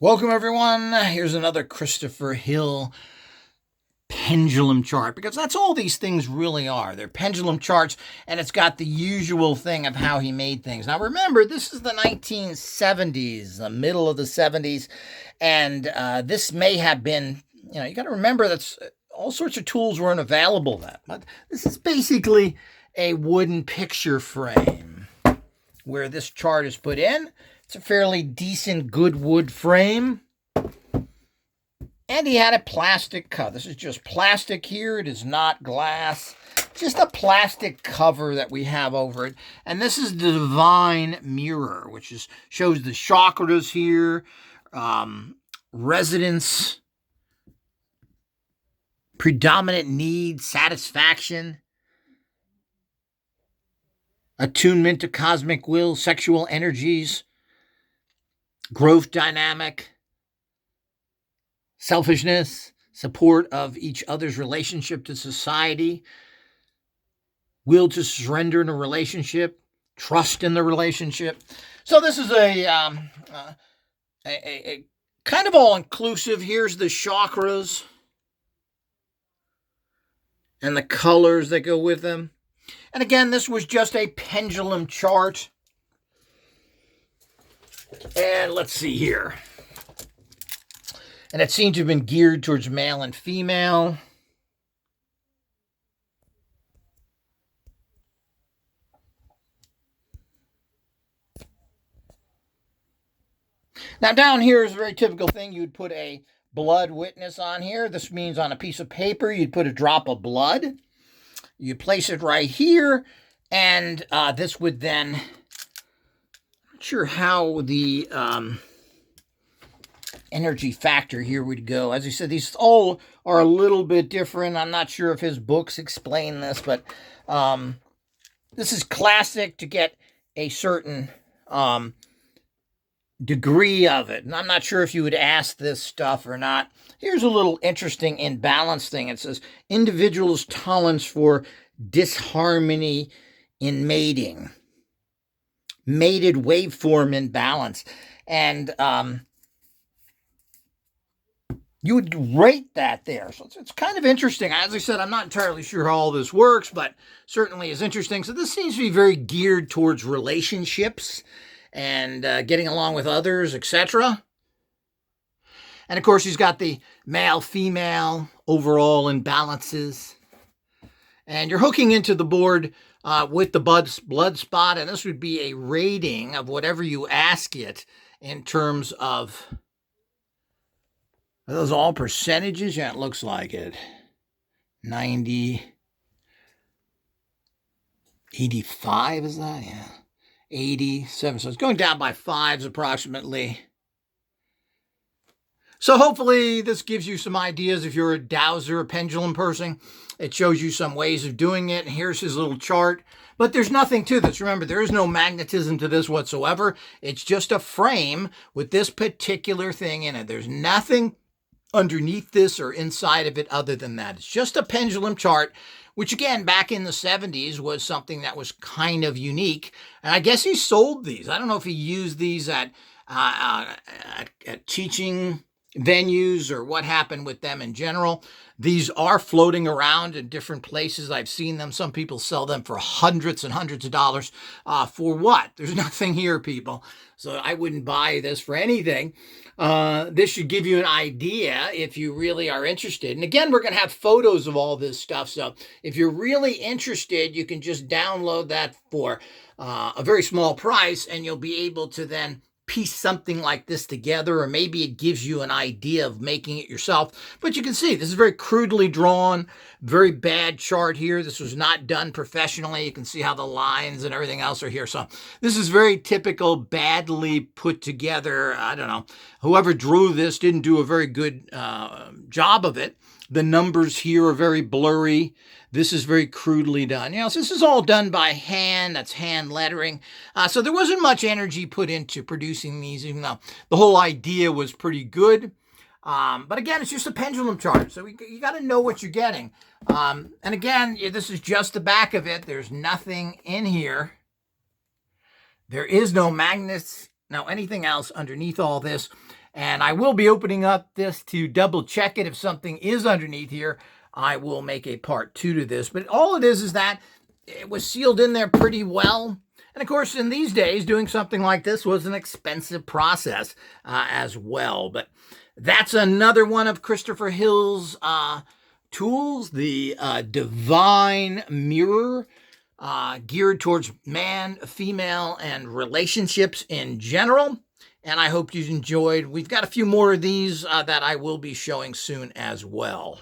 Welcome, everyone. Here's another Christopher Hill pendulum chart, because that's all these things really are. They're pendulum charts, and it's got the usual thing of how he made things. Now, remember, this is the 1970s, the middle of the 70s, and this may have been, you got to remember that all sorts of tools weren't available then. But this is basically a wooden picture frame where this chart is put in. It's a fairly decent, good wood frame. And he had a plastic cover. This is just plastic here. It is not glass. Just a plastic cover that we have over it. And this is the divine mirror, which shows the chakras here, resonance, predominant need, satisfaction, attunement to cosmic will, sexual energies, growth dynamic, selfishness, support of each other's relationship to society, will to surrender in a relationship, trust in the relationship. So this is a kind of all-inclusive. Here's the chakras and the colors that go with them. And again, this was just a pendulum chart. And let's see here. And it seemed to have been geared towards male and female. Now down here is a very typical thing. You'd put a blood witness on here. This means on a piece of paper, you'd put a drop of blood. You place it right here. And this would then... sure how the energy factor here would go. As I said, these all are a little bit different. I'm not sure if his books explain this, but this is classic to get a certain degree of it. And I'm not sure if you would ask this stuff or not. Here's a little interesting imbalance thing. It says, individuals' tolerance for disharmony in mating. Mated waveform imbalance. And you would rate that there. So it's kind of interesting. As I said, I'm not entirely sure how all this works, but certainly is interesting. So this seems to be very geared towards relationships and getting along with others, etc. And of course, he's got the male-female overall imbalances. And you're hooking into the board with the blood spot, and this would be a rating of whatever you ask it in terms of... are those all percentages? Yeah, it looks like it. 90, 85 is that? Yeah. 87. So it's going down by fives approximately. So hopefully this gives you some ideas if you're a dowser, a pendulum person. It shows you some ways of doing it. And here's his little chart. But there's nothing to this. Remember, there is no magnetism to this whatsoever. It's just a frame with this particular thing in it. There's nothing underneath this or inside of it other than that. It's just a pendulum chart, which again, back in the 70s was something that was kind of unique. And I guess he sold these. I don't know if he used these at teaching venues or what happened with them in general. These are floating around in different places. I've seen them. Some people sell them for hundreds and hundreds of dollars. For what? There's nothing here, people. So I wouldn't buy this for anything. This should give you an idea if you really are interested. And again, we're going to have photos of all this stuff. So if you're really interested, you can just download that for a very small price, and you'll be able to then piece something like this together, or maybe it gives you an idea of making it yourself. But you can see this is very crudely drawn, very bad chart here. This was not done professionally. You can see how the lines and everything else are here. So this is very typical, badly put together. I don't know. Whoever drew this didn't do a very good job of it. The numbers here are very blurry. This is very crudely done. So this is all done by hand. That's hand lettering. So there wasn't much energy put into producing these, even though the whole idea was pretty good. But again, it's just a pendulum chart. So you got to know what you're getting. And again, this is just the back of it. There's nothing in here. There is no Now, anything else underneath all this, and I will be opening up this to double check it. If something is underneath here, I will make a part 2 to this. But all it is that it was sealed in there pretty well. And of course, in these days, doing something like this was an expensive process as well. But that's another one of Christopher Hill's tools, the Divine Mirror, geared towards man, female, and relationships in general. And I hope you enjoyed. We've got a few more of these that I will be showing soon as well.